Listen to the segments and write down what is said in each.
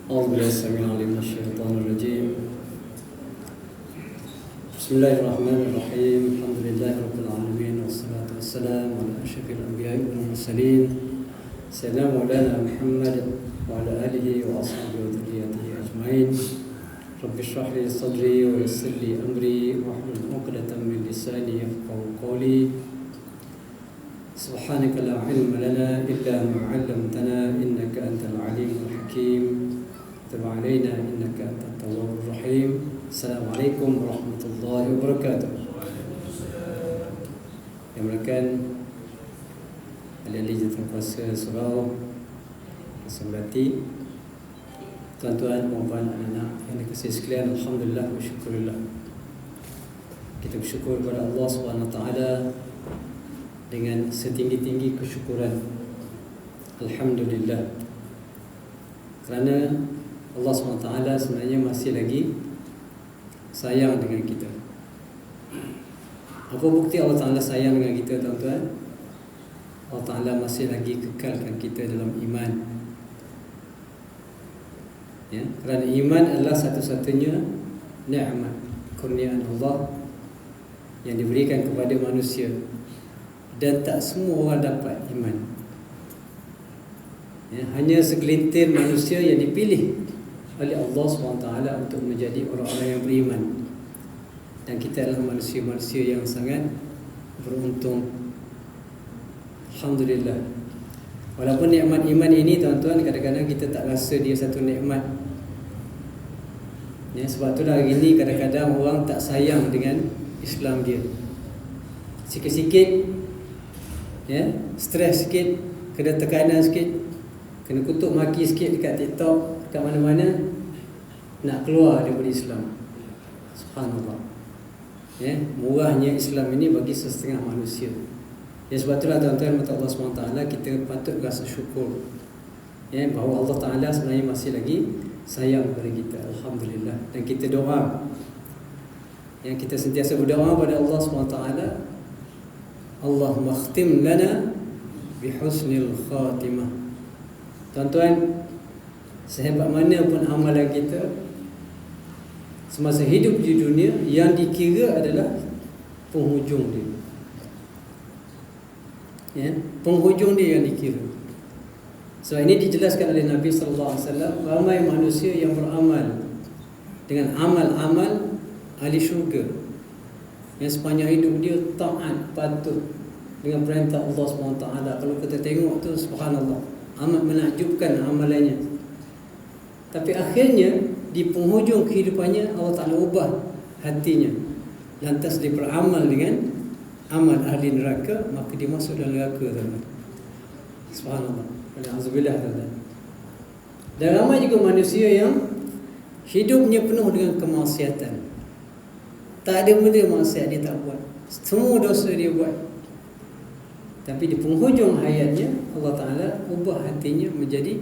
أعوذ بالله السميع العليم من الشيطان الرجيم. بسم الله الرحمن الرحيم. الحمد لله رب العالمين والصلاة والسلام على أشرف الأنبياء والمرسلين سيدنا مولانا محمد وعلى آله وأصحابه وذريته أجمعين. رب اشرح لي صدري ويسر لي أمري واحلل عقدة من لساني يفقهوا قولي. سبحانك لا علم لنا إلا ما علمتنا إنك أنت العليم الحكيم. تب علينا إنك أنت التواب الرحيم. السلام عليكم ورحمة الله وبركاته. Yang merakan ahli-ahli jawatankuasa surau, Kesembrati, tuan-tuan, puan-puan, anak-anak yang dikasihi sekalian, alhamdulillah wa syukurillah. Kita bersyukur kepada Allah SWT dengan setinggi-tinggi kesyukuran. Alhamdulillah. Kerana Allah SWT sebenarnya masih lagi sayang dengan kita. Apa bukti Allah Ta'ala sayang dengan kita, tuan-tuan? Allah Ta'ala masih lagi kekalkan kita dalam iman. Ya, kerana iman adalah satu-satunya nikmat kurniaan Allah yang diberikan kepada manusia, dan tak semua orang dapat iman. Ya, hanya segelintir manusia yang dipilih oleh Allah SWT untuk menjadi orang-orang yang beriman. Dan kita adalah manusia-manusia yang sangat beruntung. Alhamdulillah. Walaupun nikmat iman ini, tuan-tuan, kadang-kadang kita tak rasa dia satu nikmat. Ya, sebab itulah hari ini kadang-kadang orang tak sayang dengan Islam dia. Sikit-sikit, ya, stres sikit, kena tekanan sikit, kena kutuk maki sikit dekat TikTok, dekat mana-mana, nak keluar daripada Islam. Subhanallah. Ya, murahnya Islam ini bagi setengah manusia. Ya, sebab itulah tuan-tuan, mata Allah SWT, kita patut rasa syukur, ya, bahawa Allah Ta'ala sebenarnya masih lagi sayang kepada kita. Alhamdulillah. Dan kita doa, yang kita sentiasa berdoa kepada Allah SWT, Allahumma khtim lana bihusnil khatimah. Tuan-tuan, sehebat mana pun amalan kita semasa hidup di dunia, yang dikira adalah penghujung dia. Ya, penghujung dia yang dikira. So ini dijelaskan oleh Nabi SAW. Ramai manusia yang beramal dengan amal-amal ahli syurga, yang sepanjang hidup dia taat, patuh dengan perintah Allah SWT. Kalau kita tengok tu, subhanallah, amat menakjubkan amalannya. Tapi akhirnya di penghujung kehidupannya, Allah Ta'ala ubah hatinya, lantas dia beramal dengan amal ahli neraka, maka dia masuk dalam neraka, tuan-tuan. Subhanallah. Alhamdulillah, tuan-tuan. Dan ramai juga manusia yang hidupnya penuh dengan kemaksiatan. Tak ada benda maksiat dia tak buat, semua dosa dia buat. Tapi di penghujung hayatnya, Allah Ta'ala ubah hatinya menjadi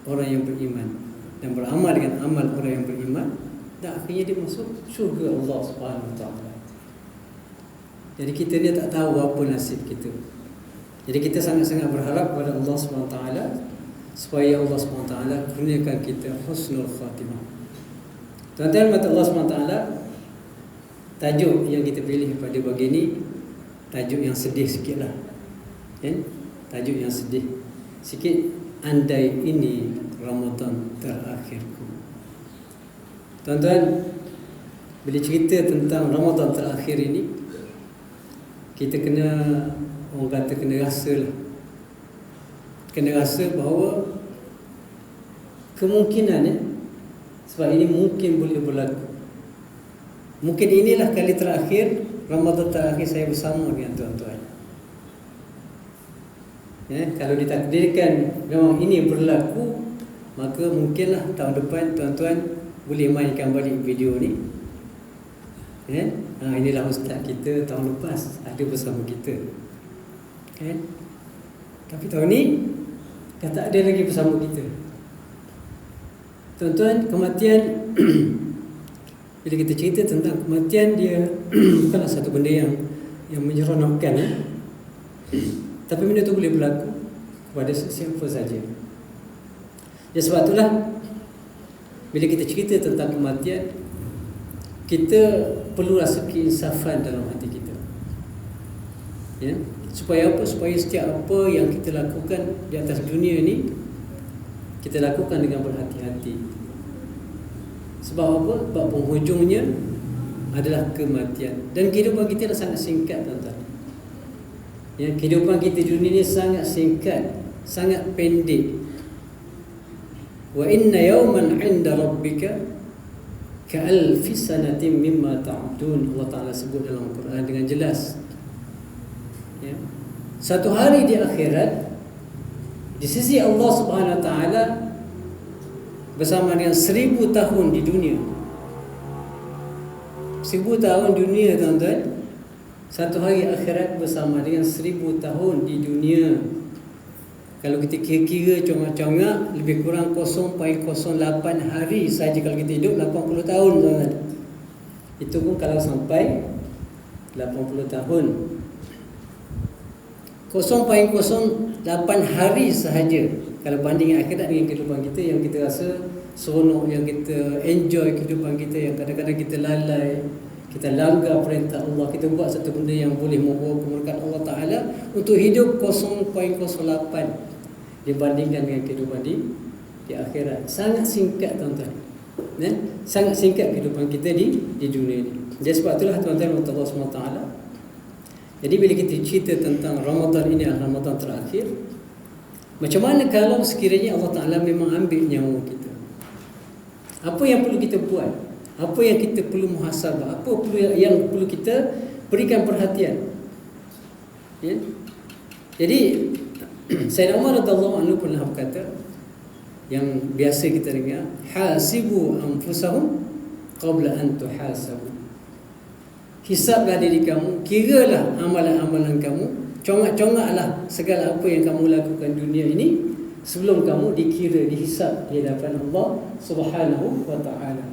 orang yang beriman dan beramal dengan amal orang yang beriman, dan akhirnya dia masuk syurga Allah Subhanahu Wa Ta'ala. Jadi kita ni tak tahu apa nasib kita. Jadi kita sangat-sangat berharap kepada Allah Subhanahu Wa Ta'ala supaya Allah Subhanahu Wa Ta'ala kurniakan kita husnul khatimah. Tuan-tuan, mata Allah Subhanahu Wa Ta'ala, tajuk yang kita pilih pada pagi ini tajuk yang sedih sikit lah, ya? Tajuk yang sedih sikit. Andai ini Ramadan terakhirku. Tuan-tuan, bila cerita tentang Ramadan terakhir ini, kita kena, orang kata, kena rasa lah. Kena rasa bahawa kemungkinan, ya, sebab ini mungkin boleh berlaku. Mungkin inilah kali terakhir, Ramadan terakhir saya bersama dengan tuan-tuan. Ya, kalau ditakdirkan memang ini berlaku, maka mungkinlah tahun depan tuan-tuan boleh mainkan balik video ni. Ya, inilah ustaz kita tahun lepas ada bersama kita. Ya. Tapi tahun ni dah tak ada lagi bersama kita. Tuan-tuan, kematian bila kita cerita tentang kematian, dia bukanlah satu benda yang menyeronokkan, ya. Tapi benda itu boleh berlaku kepada sesiapa saja. Ya, sebab itulah bila kita cerita tentang kematian, kita perlu rasa keinsafan dalam hati kita. Ya, supaya apa? Supaya setiap apa yang kita lakukan di atas dunia ni, kita lakukan dengan berhati-hati. Sebab apa? Sebab penghujungnya adalah kematian. Dan kehidupan kita adalah sangat singkat, tuan-tuan. Ya, kehidupan kita di dunia ni sangat singkat, sangat pendek. Wa inna yawman 'inda rabbika ka'alfi sanatin mimma ta'udun. Allah Ta'ala sebut dalam Al-Quran dengan jelas. Ya. Satu hari di akhirat di sisi Allah Subhanahu Wa Ta'ala bersama dengan 1000 tahun di dunia. 1000 tahun dunia, tuan-tuan. Satu hari akhirat bersama dengan 1000 tahun di dunia. Kalau kita kira-kira congak-congak, lebih kurang 0.08 hari saja kalau kita hidup 80 tahun, tuan-tuan. Itu pun kalau sampai 80 tahun. 0.08 hari sahaja kalau banding akhirat dengan kehidupan kita yang kita rasa seronok, yang kita enjoy kehidupan kita, yang kadang-kadang kita lalai, kita langgar perintah Allah, kita buat satu benda yang boleh membawa kemurkaan Allah Ta'ala untuk hidup 0.08 dibandingkan dengan kehidupan di akhirat. Sangat singkat, tuan-tuan. Ya? Sangat singkat kehidupan kita di dunia ini. Jadi sebab itulah, tuan-tuan, Allah SWT. Jadi bila kita cerita tentang Ramadan ini adalah Ramadan terakhir, macam mana kalau sekiranya Allah Ta'ala memang ambil nyawa kita? Apa yang perlu kita buat? Apa yang kita perlu muhasabah? Apa yang perlu kita berikan perhatian? Ya? Jadi Sayyidina Umar radhiyallahu anhu pernah berkata, yang biasa kita dengar, hasibu anfusahum qabla an tuhasabu. Hisablah diri kamu, kiralah amalan-amalan kamu, congak-congaklah segala apa yang kamu lakukan dunia ini sebelum kamu dikira, dihisab di hadapan Allah Subhanahu wa Ta'ala.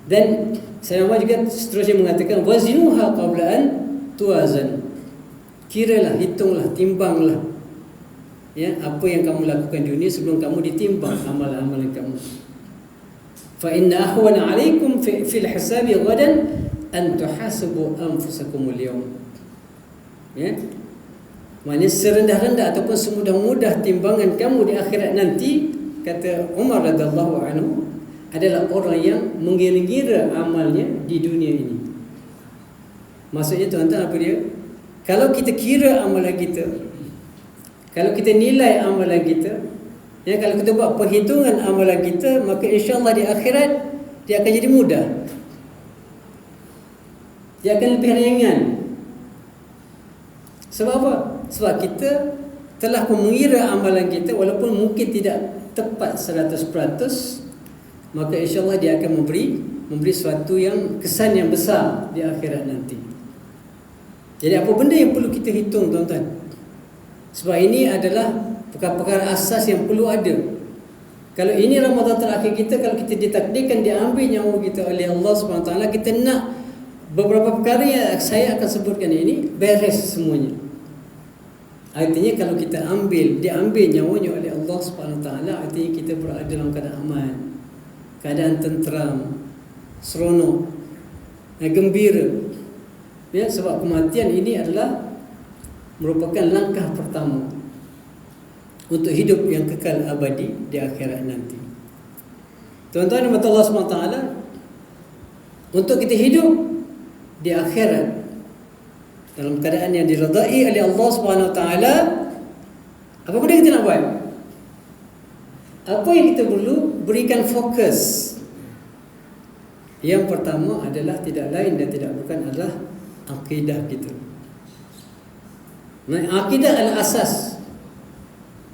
Dan Sayyidina Umar juga seterusnya mengatakan, wazinuha qabla an tuwazan. Kiralah, hitunglah, timbanglah, ya, apa yang kamu lakukan di dunia sebelum kamu ditimbang amalan-amalan kamu. Fa inna ahwana 'alaikum fil hisabi ghadan an tuhasabu anfusakum al-yawm. Ya. Maknanya serendah-rendah ataupun semudah-mudah timbangan kamu di akhirat nanti, kata Umar radhiyallahu anhu, adalah orang yang mengira-ngira amalnya di dunia ini. Maksudnya, tuan-tuan, apa dia? Kalau kita kira amalan kita, kalau kita nilai amalan kita, ya, kalau kita buat perhitungan amalan kita, maka insya-Allah di akhirat dia akan jadi mudah. Dia akan lebih ringan. Sebab apa? Sebab kita telah mengira amalan kita, walaupun mungkin tidak tepat 100%, maka insya-Allah dia akan memberi suatu yang kesan yang besar di akhirat nanti. Jadi apa benda yang perlu kita hitung, tuan-tuan? Sebab ini adalah perkara-perkara asas yang perlu ada. Kalau ini Ramadan terakhir kita, kalau kita ditakdirkan diambil nyawa kita oleh Allah SWT, kita nak beberapa perkara yang saya akan sebutkan ini beres semuanya. Artinya kalau kita diambil nyawanya oleh Allah SWT, artinya kita berada dalam keadaan aman, keadaan tenteram, seronok, gembira. Ya, sebab kematian ini adalah merupakan langkah pertama untuk hidup yang kekal abadi di akhirat nanti. Tuan-tuan dan Allah SWT, untuk kita hidup di akhirat dalam keadaan yang diredai oleh Allah SWT, apa benda kita nak buat? Apa yang kita perlu berikan fokus? Yang pertama adalah tidak lain dan tidak bukan adalah akidah kita. Nah, akidah adalah asas.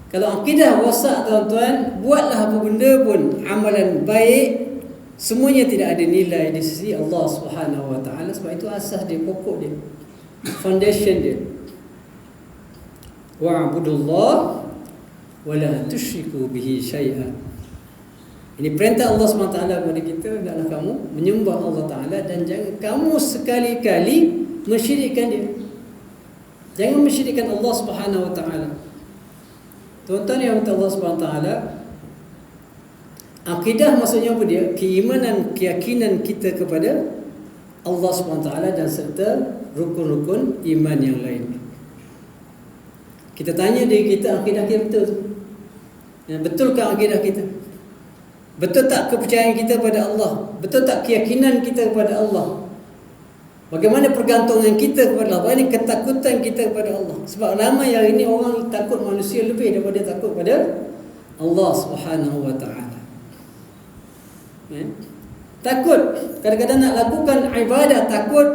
Kalau akidah rosak, tuan-tuan, buatlah apa benda pun, amalan baik, semuanya tidak ada nilai di sisi Allah Subhanahu Wa Ta'ala. Sebab itu asas dia, pokok dia, foundation dia. Wa'budullah wa la tusyriku bihi syai'a. Ini perintah Allah SWT kepada kita, hendaklah kamu menyembah Allah Ta'ala dan jangan kamu sekali-kali mensyirikkan dia. Jangan mensyirikkan Allah Subhanahu Wa Ta'ala. Tuan-tuan yang Allah Subhanahu Wa Ta'ala, Akidah maksudnya apa dia? Keimanan, keyakinan kita kepada Allah SWT dan serta rukun-rukun iman yang lain. Kita tanya diri kita, akidah kita betul? Betulkah akidah kita? Betul tak kepercayaan kita pada Allah? Betul tak keyakinan kita kepada Allah? Bagaimana pergantungan kita kepada Allah? Bagaimana ketakutan kita kepada Allah? Sebab ramai hari ini orang takut manusia lebih daripada takut pada Allah Subhanahu wa ta'ala. Takut. Kadang-kadang nak lakukan ibadah takut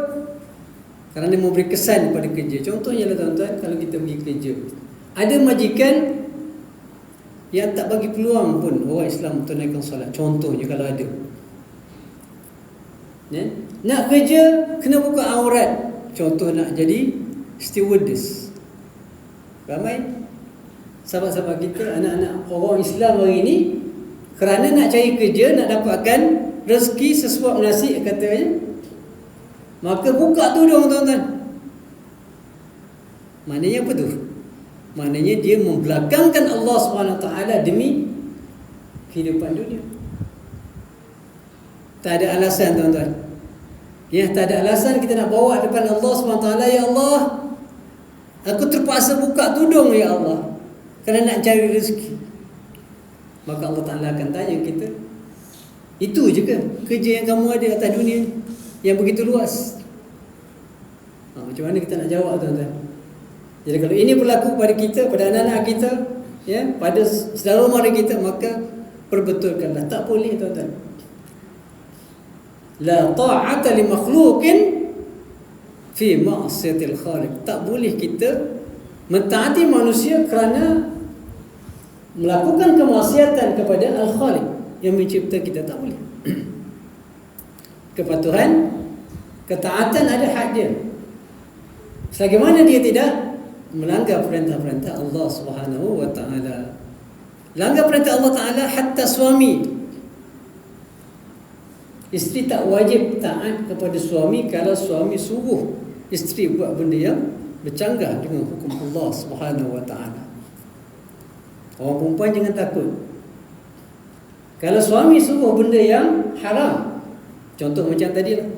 kerana memberi kesan pada kerja. Contohnya lah tuan-tuan, kalau kita pergi kerja, ada majikan yang tak bagi peluang pun orang Islam tunaikan solat. Contohnya kalau ada, nak kerja kena buka aurat. Contoh nak jadi stewardess. Ramai sahabat-sahabat kita, anak-anak orang Islam hari ini, kerana nak cari kerja, nak dapatkan rezeki sesuap nasi katanya, maka buka tudung tuan-tuan. Maknanya apa tu? Maknanya dia membelakangkan Allah SWT demi kehidupan dunia. Tak ada alasan tuan-tuan. Ya, tak ada alasan kita nak bawa depan Allah SWT, ya Allah, aku terpaksa buka tudung ya Allah kerana nak cari rezeki. Maka Allah Ta'ala akan tanya kita, itu je ke kerja yang kamu ada atas dunia yang begitu luas? Macam mana kita nak jawab tuan-tuan? Jadi kalau ini berlaku pada kita, pada anak-anak kita, ya, pada saudara mara kita, maka perbetulkanlah. Tak boleh tuan-tuan. La ta'ata li makhluqin fi ma'siyatil khaliq. Tak boleh kita mentaati manusia kerana melakukan kemaksiatan kepada Al-Khaliq yang mencipta kita. Tak boleh. Kepatuhan, ketaatan ada had dia. Selagi mana dia tidak melanggar perintah-perintah Allah Subhanahu wa ta'ala. Langgar perintah Allah Ta'ala hatta suami. Isteri tak wajib taat kepada suami kalau suami suruh isteri buat benda yang bercanggah dengan hukum Allah Subhanahu wa ta'ala. Orang perempuan jangan takut. Kalau suami suruh benda yang haram, contoh macam tadi lah,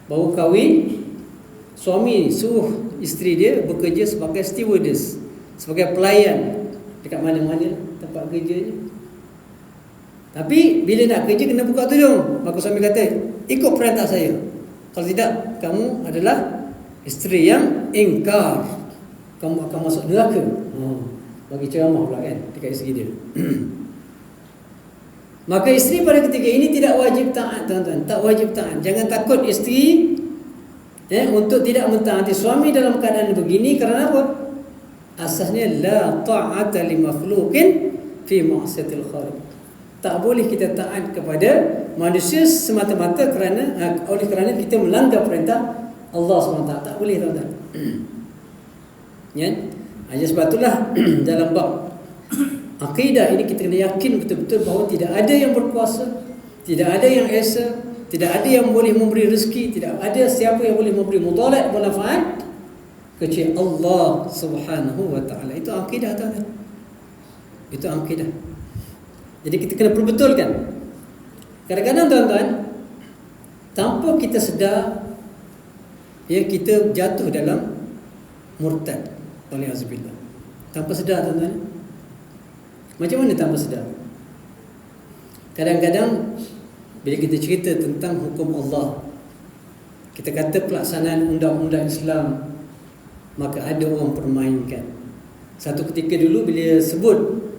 baru kahwin, suami suruh isteri dia bekerja sebagai stewardess, sebagai pelayan dekat mana-mana tempat kerjanya. Tapi bila nak kerja kena buka tudung. Maka suami kata, ikut perintah saya. Kalau tidak, kamu adalah isteri yang ingkar, kamu akan masuk neraka. Bagi ceramah pula kan dekat isteri dia. Maka isteri pada ketika ini tidak wajib taat tuan-tuan. Tak wajib taat. Jangan takut isteri untuk tidak mentaati suami dalam keadaan begini. Kerana apa? Asasnya la ta'ata li makhluqin fi ma'siyatil khaliq. Tak boleh kita taat kepada manusia semata-mata oleh kerana kita melanggar perintah Allah SWT. Tak boleh tuan-tuan. Ya? Hanya sebab itulah dalam bab akidah ini kita kena yakin betul-betul bahawa tidak ada yang berkuasa, tidak ada yang esa, tidak ada yang boleh memberi rezeki, tidak ada siapa yang boleh memberi mudarat manfaat kecuali Allah Subhanahu wa ta'ala. Itu akidah tuan-tuan. Itu akidah. Jadi kita kena perbetulkan. Kadang-kadang tuan-tuan, tanpa kita sedar, ya, kita jatuh dalam murtad. Waliyazubillah. Tanpa sedar tuan-tuan. Macam mana tanpa sedar? Kadang-kadang bila kita cerita tentang hukum Allah, kita kata pelaksanaan undang-undang Islam, maka ada orang permainkan. Satu ketika dulu bila sebut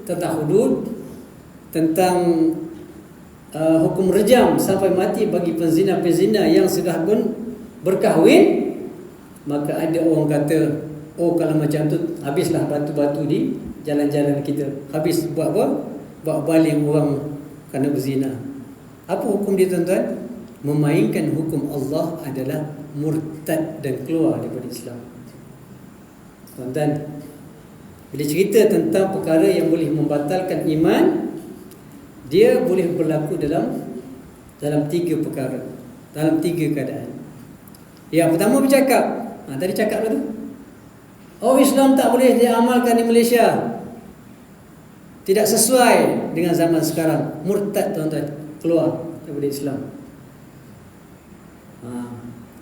tentang hudud, tentang hukum rejam sampai mati bagi penzina-penzina yang sudah pun berkahwin, maka ada orang kata, oh kalau macam tu habislah batu-batu di jalan-jalan kita. Habis buat apa? Buat baling orang kerana berzina. Apa hukum dia tuan-tuan? Memainkan hukum Allah adalah murtad dan keluar daripada Islam. Tuan-tuan, bila cerita tentang perkara yang boleh membatalkan iman, dia boleh berlaku dalam tiga perkara, dalam tiga keadaan. Yang pertama bercakap. Tadi cakap tu, oh Islam tak boleh diamalkan di Malaysia. tidak sesuai dengan zaman sekarang, murtad tuan-tuan, keluar daripada Islam.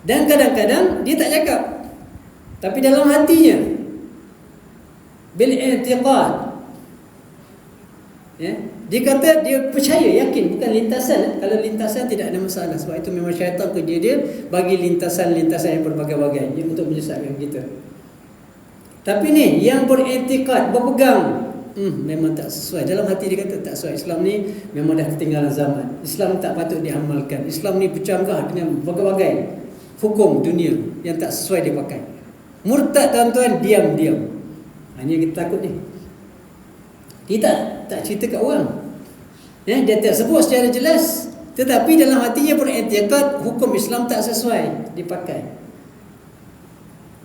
Dan kadang-kadang dia tak cakap, tapi dalam hatinya bil i'tiqad, dia kata dia percaya, yakin, bukan lintasan. Kalau lintasan tidak ada masalah, sebab itu memang syaitan kerja dia bagi lintasan-lintasan yang berbagai-bagai untuk menyesatkan kita. Tapi ni yang beriktikad, berpegang, memang tak sesuai. Dalam hati dia kata tak sesuai. Islam ni memang dah ketinggalan zaman. Islam tak patut diamalkan. Islam ni bercanggah dengan berbagai hukum dunia yang tak sesuai dia pakai. Murtad tuan-tuan, diam-diam. Ini yang kita takut ni. Dia tak cerita kat orang. Dia tak sebut secara jelas, tetapi dalam hatinya beriktikad hukum Islam tak sesuai dipakai.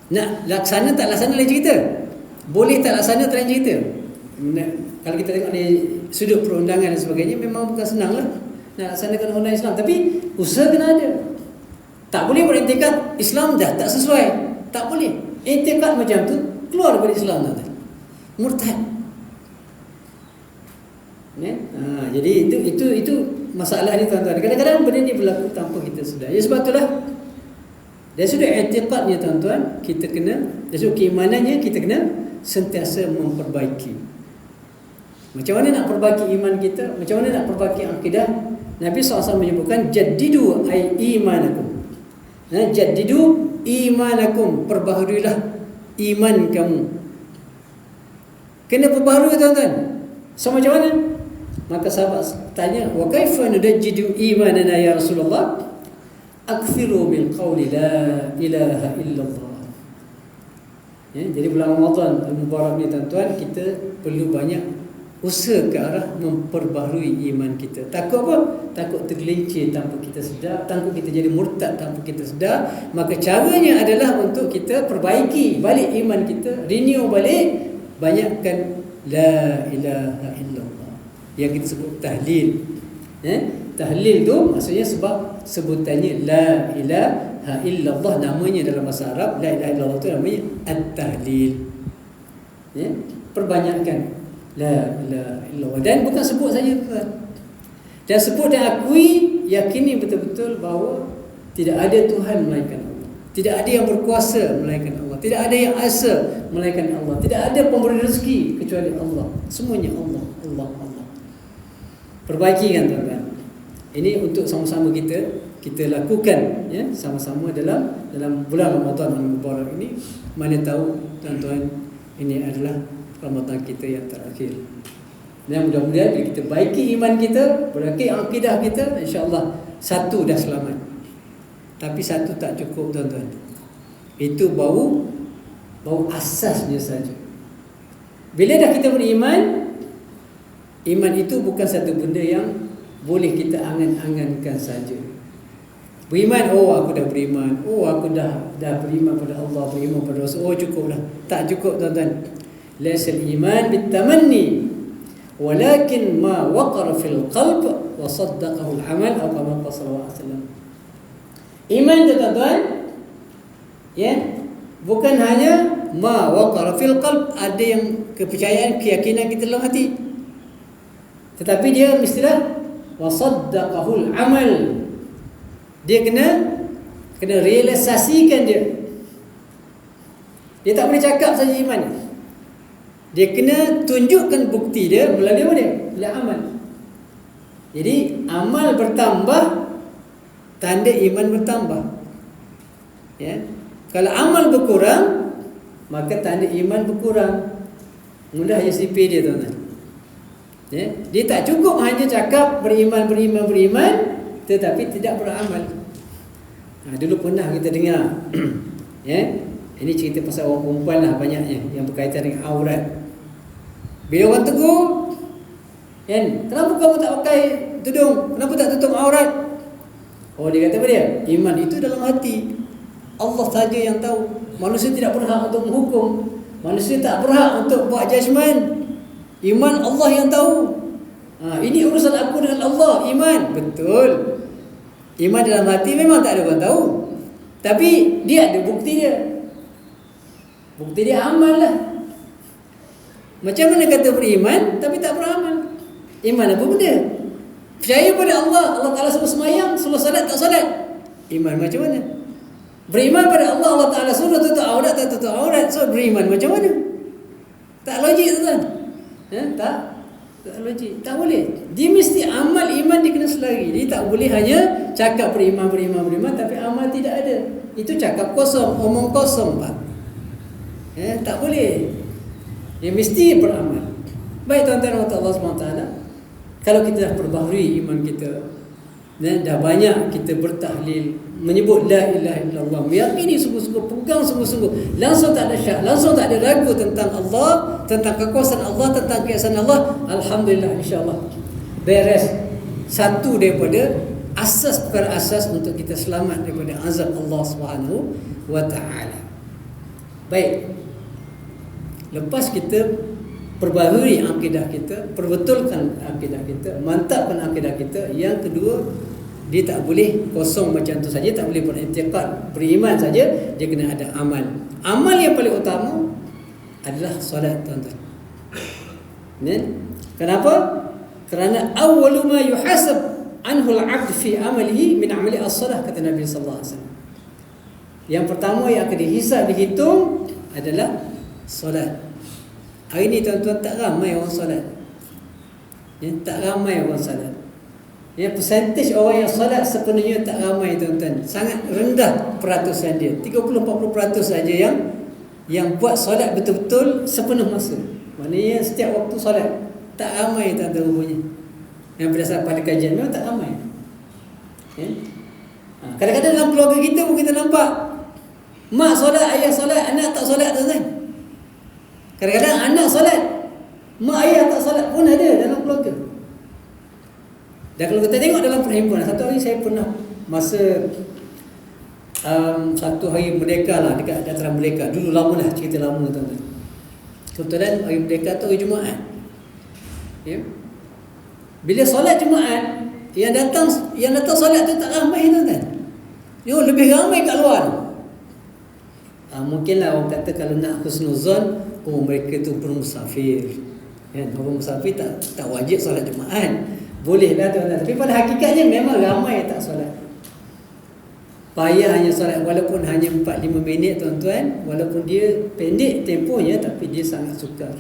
Nak laksana tak laksana lain cerita. Boleh tak laksana tak lain cerita. Kalau kita tengok di sudut perundangan dan sebagainya, memang bukan senang lah nak laksanakan undang Islam. Tapi usaha kena ada. Tak boleh beriktikad Islam dah tak sesuai. Tak boleh. Iktikad macam tu keluar daripada Islam tu. Murtad. Jadi itu masalah ni tuan-tuan. Kadang-kadang benda ni berlaku tanpa kita sedar. Ya, sebab itulah dari sudut i'tiqadnya tuan-tuan, kita kena, dari sudut keimanannya kita kena sentiasa memperbaiki. Macam mana nak perbaiki iman kita? Macam mana nak perbaiki akidah? Nabi SAW menyebutkan jaddidu imanakum. Jaddidu imanakum, perbaharuilah iman kamu. Kena perbaharui tuan-tuan. So macam mana? Maka sahabat tanya, wa kaifa nudajjidu imanana ya Rasulullah? Akthiru bil qawli la ilaha illallah. Jadi bulan Ramadan al-Mubarak ni tuan-tuan, kita perlu banyak usaha ke arah memperbaharui iman kita. Takut apa? Takut tergelincir tanpa kita sedar, takut kita jadi murtad tanpa kita sedar. Maka caranya adalah untuk kita perbaiki balik iman kita, renew balik, banyakkan la ilaha illallah yang kita sebut tahlil. Tahlil tu maksudnya sebab sebutannya la ilaha illallah, namanya dalam bahasa Arab la ilaha illallah tu namanya at-tahlil. Perbanyakkan la ilaha illallah, dan bukan sebut saja tuan. Dan sebut dan akui, yakini betul-betul bahawa tidak ada Tuhan melainkan Allah. Tidak ada yang berkuasa melainkan Allah. Tidak ada yang asa melainkan Allah. Tidak ada pemberi rezeki kecuali Allah. Semuanya Allah, Allah, Allah. Perbaiki kan tuan-tuan. Ini untuk sama-sama kita lakukan, ya, sama-sama dalam bulan Ramadan yang Mubarak ini. Mana tahu tuan-tuan, ini adalah Ramadan kita yang terakhir. Dan mudah-mudahan bila kita baiki iman kita, perbaiki akidah kita, insya-Allah satu dah selamat. Tapi satu tak cukup tuan-tuan. Itu bau asasnya saja. Bila dah kita beriman, iman itu bukan satu benda yang boleh kita angan-angankan saja. Beriman, oh aku dah beriman, oh aku dah beriman pada Allah, beriman pada Rasul, oh cukup dah. Tak cukup tuan-tuan. Laisal iman bitamanni, walakin ma waqara fil qalb wa saddaqahu al-amal, atau kama qala sallallahu alaihi wasallam. Iman tu tuan-tuan, ya, bukan hanya ma waqara fil qalb, ada yang kepercayaan, keyakinan kita dalam hati, tetapi dia mestilah wasaddaqahul amal. Dia kena realisasikan dia. Dia tak boleh cakap saja iman. Dia kena tunjukkan bukti dia melalui apa dia? Melalui amal. Jadi amal bertambah, tanda iman bertambah. Ya. Kalau amal berkurang, maka tanda iman berkurang. Mudah SCP dia tuan-tuan. Ya, dia tak cukup hanya cakap beriman, tetapi tidak beramal. Dulu pernah kita dengar, ya, ini cerita pasal orang perempuan lah banyaknya yang berkaitan dengan aurat. Bila orang tegur, kan, kenapa kamu tak pakai tudung? Kenapa tak tutup aurat? Oh, dia kata apa dia? Iman itu dalam hati. Allah saja yang tahu. Manusia tidak berhak untuk menghukum. Manusia tak berhak untuk buat judgement. Iman Allah yang tahu. Ini urusan aku dengan Allah. Iman, betul. Iman dalam hati memang tak ada orang tahu, tapi dia ada bukti dia. Bukti dia amal lah. Macam mana kata beriman tapi tak beramal? Iman apa benda? Percaya pada Allah, Allah Ta'ala suruh semayang, suruh salat tak salat. Iman macam mana? Beriman pada Allah, Allah Ta'ala suruh tutup aurat tak tutup aurat. So beriman macam mana? Tak logik tuan. Tak logik. Tak boleh. Dia mesti amal iman dia kena selari. Dia tak boleh hanya cakap beriman tapi amal tidak ada. Itu cakap kosong, omong kosong, Pak. Tak boleh. Dia mesti beramal. Baik tuan-tuan Allah SWT, kalau kita dah perbaharui iman kita, dah banyak kita bertahlil, menyebut la ilaha illallah, meyakini sungguh-sungguh, pegang sungguh-sungguh, langsung tak ada syak, langsung tak ada ragu tentang Allah, tentang kekuasaan Allah, tentang keesaan Allah, alhamdulillah, insya-Allah beres. Satu daripada asas, perkara asas untuk kita selamat daripada azab Allah Subhanahu wa taala. Baik. Lepas kita perbaharui akidah kita, perbetulkan akidah kita, mantapkan akidah kita. Yang kedua, dia tak boleh kosong macam tu saja, tak boleh beriktikad, beriman saja, dia kena ada amal. Amal yang paling utama adalah solat, tuan-tuan. Kenapa? Kerana awwalu ma yuhasab anhu al-'abd fi amalihi min 'amali as-salah, kata Nabi sallallahu alaihi wasallam. Yang pertama yang akan dihisab, dihitung adalah solat. Hari ni tuan-tuan tak ramai orang solat. Tak ramai orang solat. Persentage orang yang solat sepenuhnya tak ramai, tuan-tuan. Sangat rendah peratusan dia. 30-40% saja yang buat solat betul-betul sepenuh masa. Maknanya setiap waktu solat. Tak ramai, tuan-tuan, rupanya. Yang berdasarkan pada kajian memang tak ramai. Kadang-kadang dalam keluarga kita pun kita nampak mak solat, ayah solat, anak tak solat, tuan-tuan. Kadang-kadang anak solat, mak ayah tak solat pun ada dalam keluarga. Dan kalau kita tengok dalam perhimpunan, satu hari saya pernah masa satu hari merdeka lah, dekat dataran merdeka. Dulu lama lah, cerita lama, tuan-tuan. Kebetulan hari merdeka tu hari Jumaat. Bila solat Jumaat, yang datang solat tu tak ramai, tuan-tuan. Lebih ramai kat luar. Mungkinlah orang kata kalau nak husnuzon, mereka tu bermusafir. Orang musafir tak wajib solat Jumaat. Bolehlah, tuan-tuan. Tapi pada hakikatnya memang ramai tak solat. Payah hanya solat, walaupun hanya 4-5 minit, tuan-tuan. Walaupun dia pendek tempohnya, tapi dia sangat sukar.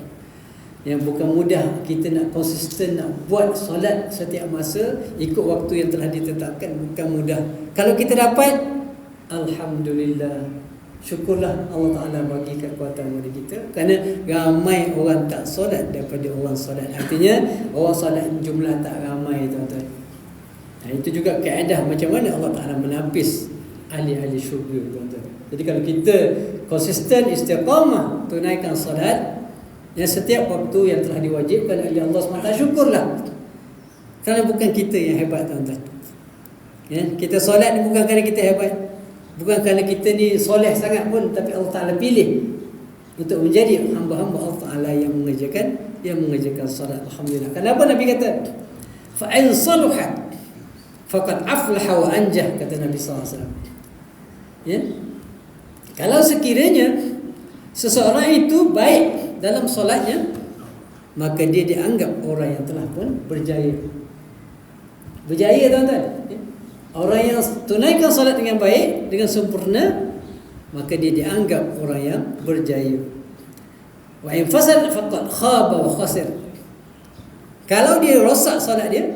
Yang bukan mudah kita nak konsisten, nak buat solat setiap masa ikut waktu yang telah ditetapkan, bukan mudah. Kalau kita dapat, alhamdulillah, syukurlah Allah Ta'ala bagi kekuatan kepada kita. Kerana ramai orang tak solat daripada orang solat. Artinya orang solat jumlah tak ramai, tuan-tuan. Itu juga kaedah macam mana Allah Ta'ala menapis ahli-ahli syurga, tuan-tuan. Jadi kalau kita konsisten, istiqamah, tunaikan solat yang setiap waktu yang telah diwajibkan oleh Allah SWT, syukurlah. Kerana bukan kita yang hebat, tuan-tuan. Kita solat ni bukan kerana kita hebat, bukan kerana kita ni soleh sangat pun, tapi Allah Ta'ala pilih untuk menjadi hamba-hamba Allah Ta'ala yang mengerjakan solat. Alhamdulillah. Kenapa Nabi kata fa'in saluhat faqad aflaha wa anjah, kata Nabi SAW. Kalau sekiranya seseorang itu baik dalam solatnya, maka dia dianggap orang yang telah pun berjaya. Berjaya, tuan-tuan. Orang yang tunaikan solat dengan baik, dengan sempurna, maka dia dianggap orang yang berjaya. Wa in fasad faqad khaba wa khasir. Kalau dia rosak solat dia,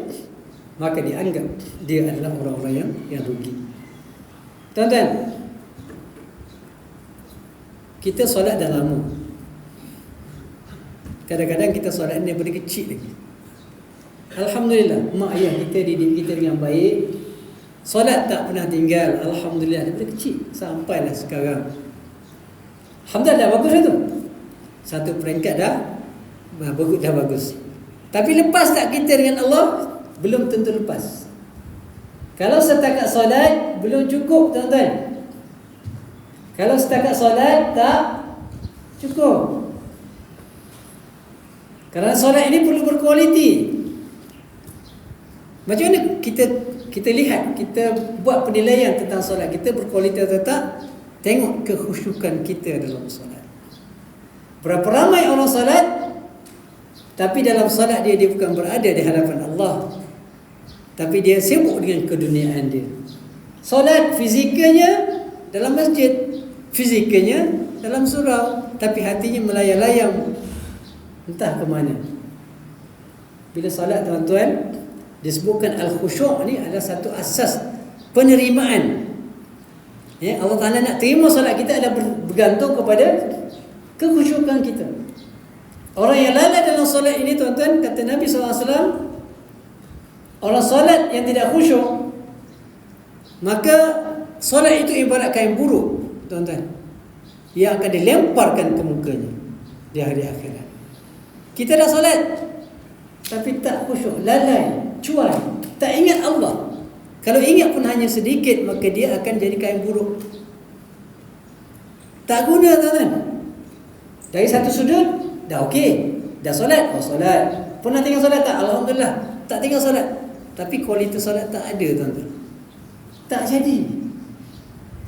maka dianggap dia adalah orang-orang yang rugi. Tuan-tuan, kita solat dah lama. Kadang-kadang kita solat ni daripada kecil lagi. Alhamdulillah, mak ayah kita didik kita dengan baik. Solat tak pernah tinggal, alhamdulillah, daripada kecil sampailah sekarang. Alhamdulillah, bagus itu. Satu peringkat dah bagus. Tapi lepas tak kita dengan Allah, belum tentu lepas. Kalau setakat solat belum cukup, tuan-tuan. Kalau setakat solat tak cukup. Kerana solat ini perlu berkualiti. Macam mana kita lihat, kita buat penilaian tentang solat kita berkualiti atau tak? Tengok kekhusyukan kita dalam solat. Berapa ramai orang solat, Tapi dalam solat dia bukan berada di hadapan Allah, tapi dia sibuk dengan keduniaan dia. Solat fizikalnya dalam masjid, fizikalnya dalam surau, tapi hatinya melayang-layang entah ke mana. Bila solat, tuan-tuan, disebutkan al-khusyuk ni adalah satu asas penerimaan. Ya, Allah Ta'ala nak terima solat kita adalah bergantung kepada kekhusyukan kita. Orang yang lalai dalam solat ini, tuan-tuan, kata Nabi SAW, orang solat yang tidak khusyuk, maka solat itu ibarat kain buruk, tuan-tuan, yang akan dilemparkan ke mukanya di hari akhirat. Kita dah solat tapi tak khusyuk, lalai, cuai, tak ingat Allah. Kalau ingat pun hanya sedikit, maka dia akan jadi kain buruk. Tak guna, tuan-tuan. Dari satu sudut dah okey, dah solat, solat. Pernah tinggal solat tak? Alhamdulillah, tak tinggal solat. Tapi kualitas solat tak ada, tuan-tuan. Tak jadi.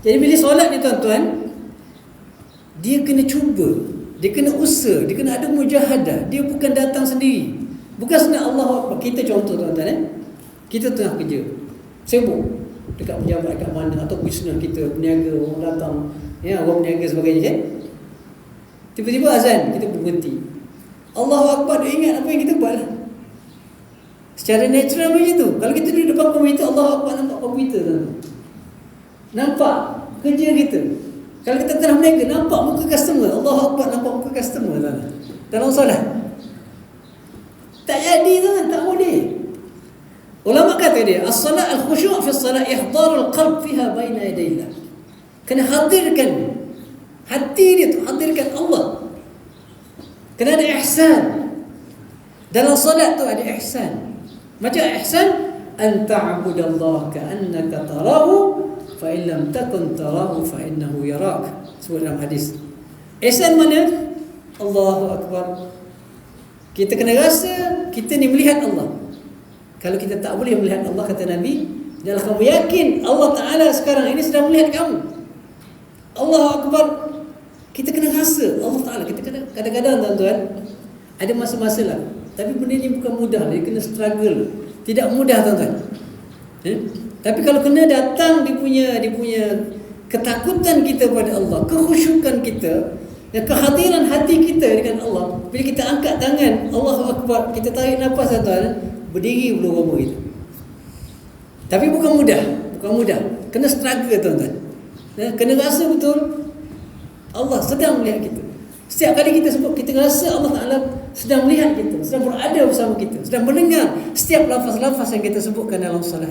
Jadi bila solat ni, tuan-tuan, dia kena cuba, dia kena usaha, dia kena ada mujahadah. Dia bukan datang sendiri. Bukan senang Allah Akbar. Kita contoh, tuan-tuan, kita tengah kerja, sibuk dekat pejabat kat mana, atau bisnes kita, peniaga, orang datang, ya, orang peniaga sebagainya, tiba-tiba azan, kita berhenti. Allahu Akbar, dia ingat apa yang kita buat lah. Secara natural macam tu. Kalau kita duduk depan komputer, Allahu Akbar, nampak komputer, tuan-tuan. Nampak kerja kita. Kalau kita tengah berniaga, nampak muka customer, Allahu Akbar, nampak muka customer, tuan-tuan. Dalam solat tak jadi, tuan-tuan, tak boleh. Ulama kata dia, as-salat al-khusyuk fi as-salat ihdar al-qalb fiha baina yadayillah. Kena hadirkan hati dia tu, hadirkan Allah. Kena ada ihsan. Dalam solat tu ada ihsan. Macam ihsan, an ta'budallaha ka'annaka tarahu fa in lam takun tarahu fa innahu yarak. Sebut dalam hadis. Ihsan mana? Allahu Akbar. Kita kena rasa kita ni melihat Allah. Kalau kita tak boleh melihat Allah, kata Nabi, janganlah kamu yakin Allah Ta'ala sekarang ini sedang melihat kamu. Allahu Akbar. Kita kena rasa Allah Ta'ala. Kita kena, kadang-kadang, tuan-tuan, ada masa-masa lah, tapi benda ni bukan mudah. Dia kena struggle. Tidak mudah, tuan-tuan. Tapi kalau kena datang dia punya ketakutan kita pada Allah, kekhusyukan kita, dan kehadiran hati kita dengan Allah. Bila kita angkat tangan, Allahu Akbar, kita tarik nafas, tuan-tuan, berdiri bulu roma kita. Tapi bukan mudah. Kena struggle, tuan-tuan. Kena rasa betul Allah sedang melihat kita. Setiap kali kita sebut, kita rasa Allah Ta'ala sedang melihat kita, sedang berada bersama kita, sedang mendengar setiap lafaz-lafaz yang kita sebutkan dalam salat.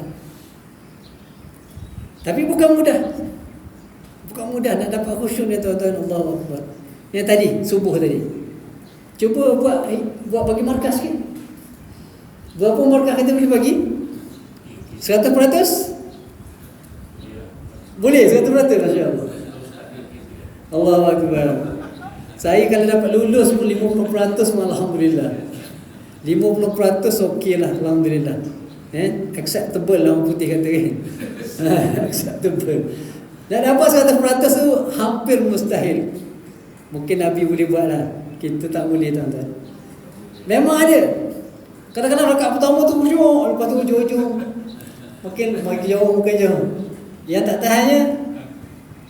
Tapi bukan mudah. Bukan mudah nak dapat khusyuk ni, tuan-tuan. Allahu Akbar. Yang tadi, subuh tadi, cuba buat bagi markah sikit. Berapa markah kita boleh bagi? 100%? Boleh 100%, masya-Allah. Allahu Akbar. Saya kalau dapat lulus pun 50% alhamdulillah. 50% okeylah, alhamdulillah. Acceptable lah orang putih kata kan. Acceptable. Nak dapat 100% tu hampir mustahil. Mungkin Nabi boleh buat lah, kita tak boleh, tuan-tuan. Memang ada. Kadang-kadang rakaat pertama tu hujung, lepas tu hujung-hujung makin jauh, bukan jauh. Yang tak tahannya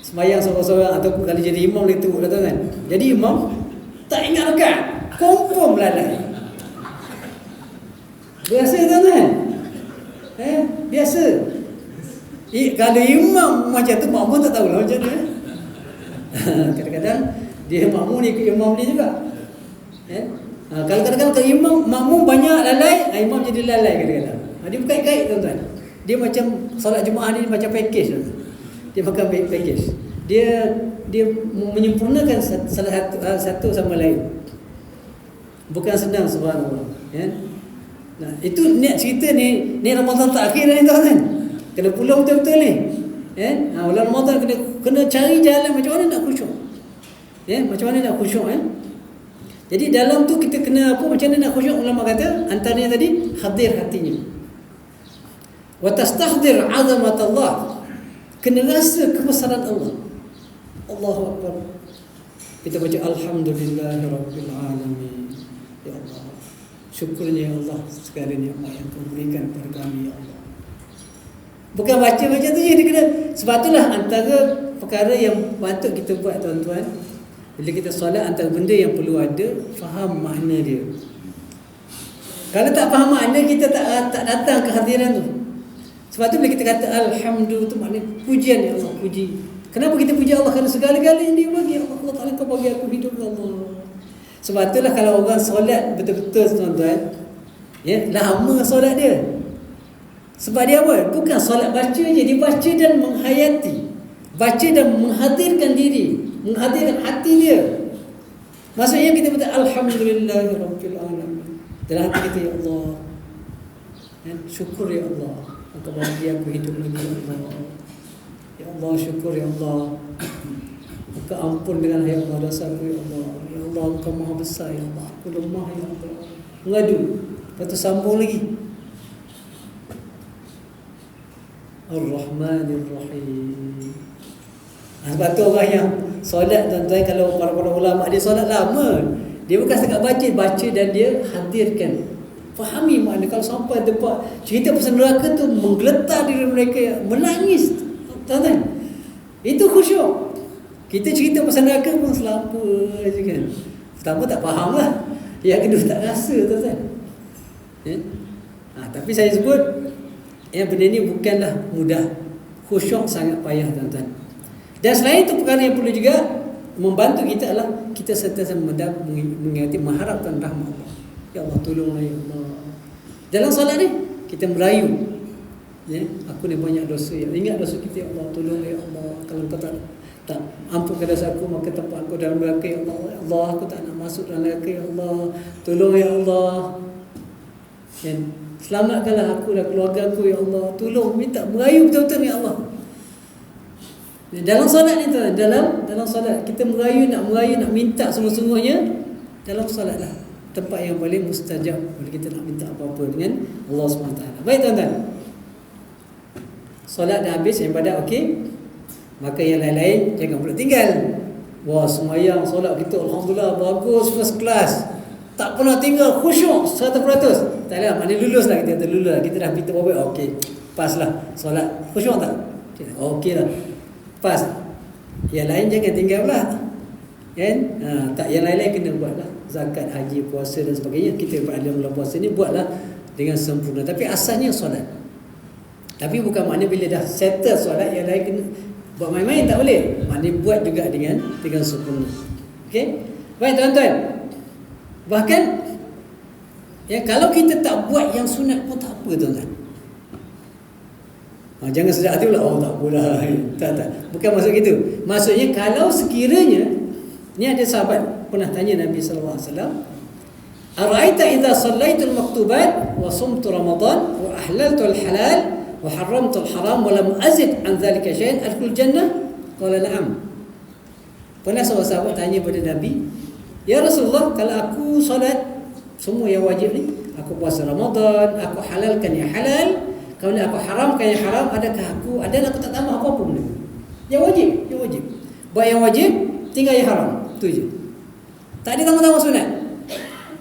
sembahyang seorang-seorang, ataupun kalau jadi imam boleh teruk, tuan-tuan. Jadi imam tak ingat rakaat, confirm lalai. Biasa, tuan-tuan. Biasa. Kalau imam macam tu, makmum tak tahulah macam mana. Kadang-kadang dia makmum ni ikut imam dia juga. Kalau kadang-kadang kalau imam makmum banyak lalai, imam jadi lalai kadang-kadang. Dia bukan kait, tuan-tuan. Dia macam solat Jumaat ni macam package, tuan-tuan. Dia makan package. Dia menyempurnakan salah satu sama lain. Bukan senang, subhanallah. Nah, itu niat cerita ni Ramadan terakhir ni, tuan-tuan. Kena pulang betul-betul ni. Bulan Ramadan kena cari jalan macam mana nak khusyuk. Macam mana nak khusyuk. Jadi dalam tu kita kena apa, macam mana nak khusyuk? Ulama kata antaranya tadi hadir hatinya. Wa tastahdir 'azamat Allah. Kena rasa kebesaran Allah. Allahu Akbar. Kita baca alhamdulillahirabbil alamin. Ya Allah, syukurnya ya Allah segala nikmat yang Kau berikan kepada kami ya Allah. Bukan baca macam tu je, dia kena. Sebab itulah antara perkara yang patut kita buat tuan-tuan, bila kita solat, antara benda yang perlu ada, faham makna dia. Kalau tak faham makna, kita tak datang ke hadiran tu. Sebab tu bila kita kata Alhamdulillah, tu maknanya pujian ya Allah, puji. Kenapa kita puji Allah? Kerana segala-gala yang dia bagi. Allah Ta'ala, Kau bagi aku hidup ya Allah. Sebab itulah kalau orang solat betul-betul tuan-tuan, ya, lama solat dia. Sebab dia apa? Bukan solat baca je, dia baca dan menghayati, baca dan menghadirkan diri, menghadirkan hati dia. Maksudnya kita kata Alhamdulillahirabbil alamin. Dalam hati kita, ya Allah, ya, syukur ya Allah, Engkau bagi aku hidup lagi ya Allah. Ya Allah, syukur ya Allah, Engkau ampun dengan ya Allah dosaku ya Allah. Ya Allah, Engkau maha besar ya Allah, aku lemah ya Allah. Mengadu. Lepas tu sambung lagi, Ar-Rahmanir Rahim. Sebab tu orang yang solat tuan-tuan, kalau para ulama dia solat lama, dia bukan setakat baca dan dia hadirkan, fahami makna. Kalau sampai tempat cerita pasal neraka tu menggeletar diri mereka, menangis tuan-tuan, itu khusyuk. Kita cerita pasal neraka pun selapa je kan. Pertama tak faham lah, yang kedua tak rasa tuan-tuan, ya? Tapi saya sebut benda ni bukanlah mudah, khusyuk sangat payah tuan-tuan. Dan selain itu, perkara yang perlu juga membantu kita adalah kita sentiasa mengingati, mengharapkan rahmat Allah. Ya Allah, tolonglah ya Allah. Dalam solat ni kita merayu, ya, aku ni banyak dosa ya. Ingat dosa kita ya Allah, tolonglah ya Allah. Kalau Kau tak ampunkan dosa aku, maka tempat aku dalam neraka ya Allah. Ya Allah, aku tak nak masuk dalam neraka ya Allah. Tolong ya Allah. Dan selamatkanlah aku dan keluarga aku ya Allah. Tolong, minta merayu betul-betul ya Allah. Dalam solat ni tuan, dalam solat kita merayu, nak minta sungguh-sungguhnya. Dalam solat lah tempat yang paling mustajab bila kita nak minta apa-apa dengan Allah SWT. Baik tuan-tuan, solat dah habis, ibadat okey, maka yang lain-lain jangan pula tinggal. Wah, semayang solat kita alhamdulillah bagus, first class, tak pernah tinggal, khusyuk 100%. Tak lah, maknanya lulus lah, kita lulus lah. Kita dah minta apa-apa, okey, pas lah solat, khusyuk tak? Okey lah, pas. Yang lain jangan tinggal pula kan. Tak, yang lain-lain kena buat lah. Zakat, haji, puasa dan sebagainya, kita pada bulan puasa ni buatlah dengan sempurna. Tapi asalnya solat. Tapi bukan makna bila dah settle solat, yang lain kena buat main-main, tak boleh. Maknanya buat juga dengan sempurna. Okey, baik tuan-tuan. Bahkan ya, kalau kita tak buat yang sunat pun tak apa tuan-tuan. Jangan sedar hati pula, oh tak apalah. Tak. Bukan maksud gitu. Maksudnya kalau sekiranya, ni ada sahabat pernah tanya Nabi sallallahu alaihi wasallam, "Ara'aita idza shallaitul maktubat wa sumtu Ramadan wa ahlaltu al-halal wa harramtu al-haram wa lam azid an dhalika shay'an adkhul jannah?" Qala na'am. Pernah seorang sahabat tanya pada Nabi, "Ya Rasulullah, kalau aku solat semua yang wajib ni, aku puasa Ramadan, aku halalkan yang halal, kalau aku haramkan yang haram, adakah aku tak tambah apa-apa benda? Yang wajib. Buat yang wajib, tinggal yang haram. Itu je. Tak ada tambah-tambah sunat.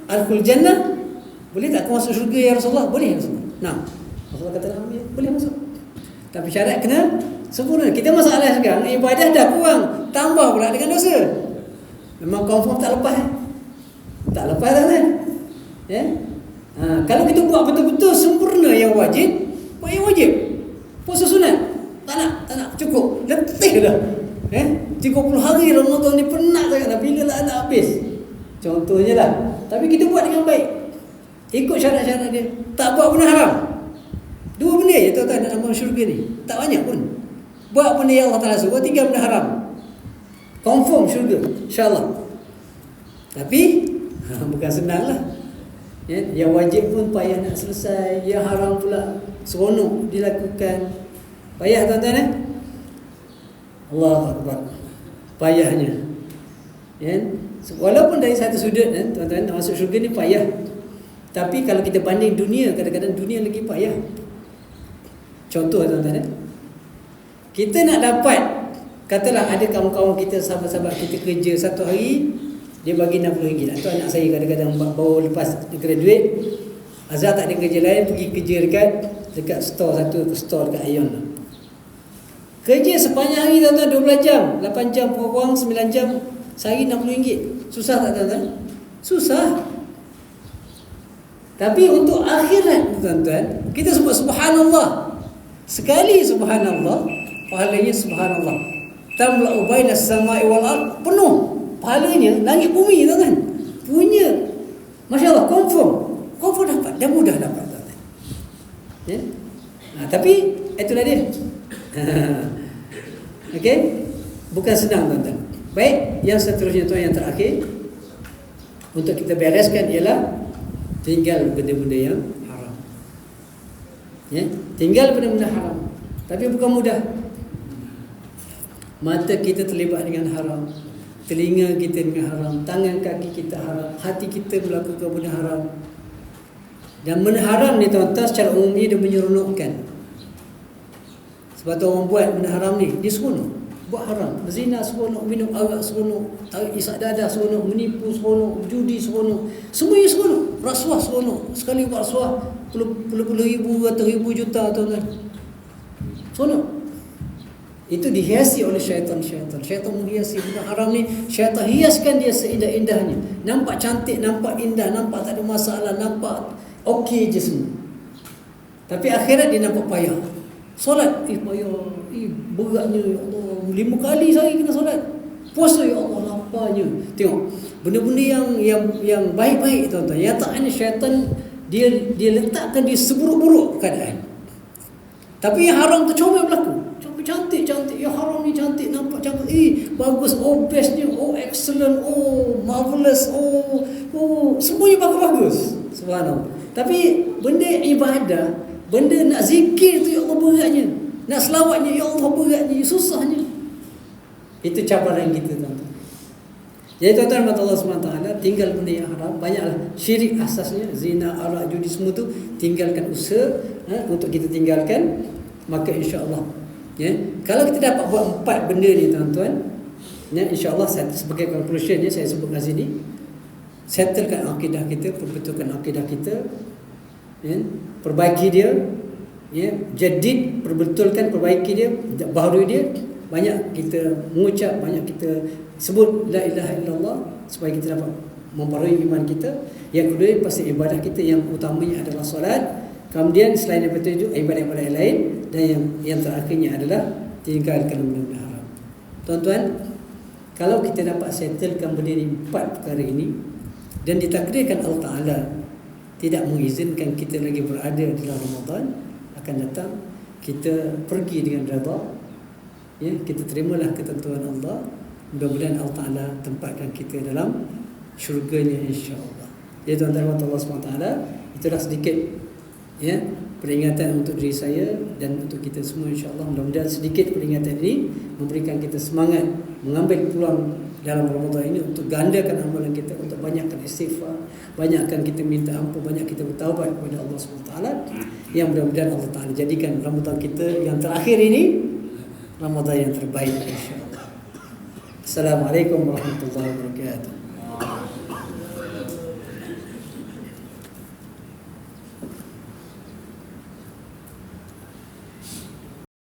Adkhul jannah, boleh tak aku masuk syurga ya Rasulullah? Boleh ya Rasulullah. Nah, Rasulullah kata boleh masuk. Tapi syarat kena sempurna. Kita masalah sekarang, ibadah dah kurang, tambah pula dengan dosa. Memang confirm tak lepas. Tak lepas kan? Ya? Kalau kita buat betul-betul sempurna yang wajib, buat yang wajib. Puasa sunat, tak nak, cukup. Letih dah. 30 hari Ramadan ni penat sangat dah. Bila lah nak habis? Contohnya lah. Tapi kita buat dengan baik, ikut syarat-syarat dia. Tak buat benda haram. 2 benda je tuan-tuan nak masuk syurga ni. Tak banyak pun. Buat benda yang Allah Ta'ala suruh, 3 benda haram. Confirm syurga, insyaAllah. Tapi bukan senang lah. Yang wajib pun payah nak selesai, yang haram pula seronok dilakukan. Payah tuan-tuan Allahu Akbar. Payahnya. Walaupun dari satu sudut tuan-tuan, nak masuk syurga ni payah. Tapi kalau kita banding dunia, kadang-kadang dunia lagi payah. Contoh tuan-tuan, kita nak dapat, katalah ada kawan-kawan kita, sahabat-sahabat kita kerja satu hari Dia bagi RM60. Itu anak saya kadang-kadang baru lepas graduate, Azhar tak ada kerja lain, pergi kerja dekat store, satu store dekat Ion lah. Kerja sepanjang hari tuan-tuan, 12 jam, 8 jam kurang 9 jam, sehari RM60. Susah tak tuan-tuan? Susah. Tapi untuk akhirat tuan-tuan, kita sebut subhanallah. Sekali subhanallah, pahalanya subhanallah. Tamla'u bainas sama'i wal ard, penuh pahalanya langit bumi tuan-tuan. Punya masya-Allah, confirm dapat, dan mudah dapat tuan-tuan. Ya. Tapi itulah dia. Okey, bukan senang tuan-tuan. Baik, yang seterusnya tuan, yang terakhir untuk kita bereskan ialah tinggal benda-benda yang haram. Ya, tinggal benda-benda haram. Tapi bukan mudah. Mata kita terlibat dengan haram, telinga kita dengan haram, tangan kaki kita haram, hati kita melakukan benda haram. Dan benda haram ni tuan-tuan secara umumnya dia menyeronokkan. Sebab tu orang buat benda haram ni, dia seronok buat haram. Berzina seronok, minum arak seronok, tarik isak dadah seronok, menipu seronok, judi seronok, semuanya seronok. Rasuah seronok. Sekali buat rasuah puluh ribu atau ribu juta tuan-tuan. Seronok. Itu dihiasi oleh syaitan. Syaitan menghiasi benda haram ni. Syaitan hiaskan dia seindah-indahnya. Nampak cantik, nampak indah, nampak tak ada masalah, nampak okey je semua. Tapi akhirat dia nampak payah. Solat, payah, beratnya, ya Allah, 5 kali sehari kena solat. Puasa, ya Allah, laparnya. Tengok, benda-benda yang baik-baik tuan-tuan, yang tak hanya syaitan dia letakkan dia seburuk-buruk keadaan. Tapi yang haram tu comel berlaku. Cantik, yang haram ni cantik, nampak cantik, bagus, bestnya, excellent, marvelous, semuanya bagus-bagus. Subhanallah. Tapi benda ibadah, benda nak zikir tu, ya Allah, beratnya. Nak selawatnya, ya Allah, beratnya, susahnya. Itu cabaran kita tuan-tuan. Jadi tuan-tuan, Allah SWT, tinggal benda yang haram. Banyaklah syirik asasnya, zina, arak, judi, semua tu tinggalkan, usaha untuk kita tinggalkan. Maka insya-Allah, ya, kalau kita dapat buat 4 benda ni tuan-tuan, ya, insya-Allah sebagai conclusion, saya sebut kat sini, settlekan akidah kita, perbetulkan akidah kita, ya, perbaiki dia, ya, jadid, perbetulkan, perbaiki dia, baharui dia. Banyak kita mengucap, banyak kita sebut la ilaha illallah supaya kita dapat memperoleh iman kita. Yang kedua, pasti ibadah kita yang utamanya adalah solat. Kemudian selain daripada itu, ibadah-ibadah yang lain. Dan yang terakhirnya adalah tinggalkan benda haram. Tuan-tuan, kalau kita dapat settlekan benda ni, 4 perkara ini, dan ditakdirkan Allah Ta'ala tidak mengizinkan kita lagi berada dalam Ramadan, akan datang kita pergi dengan redha, ya, kita terimalah ketentuan Allah. Mudah-mudahan Allah Ta'ala tempatkan kita dalam syurganya, insya-Allah. Ya tuan-tuan, Allah SWT, itulah sedikit, ya, peringatan untuk diri saya dan untuk kita semua, insya-Allah. Mudah-mudahan sedikit peringatan ini memberikan kita semangat mengambil peluang dalam Ramadan ini untuk gandakan amalan kita, untuk banyakkan istighfar, banyakkan kita minta ampun, banyak kita bertaubat kepada Allah SWT. Yang mudah-mudahan Allah Ta'ala jadikan Ramadan kita yang terakhir ini Ramadan yang terbaik, insya-Allah. Assalamualaikum warahmatullahi wabarakatuh.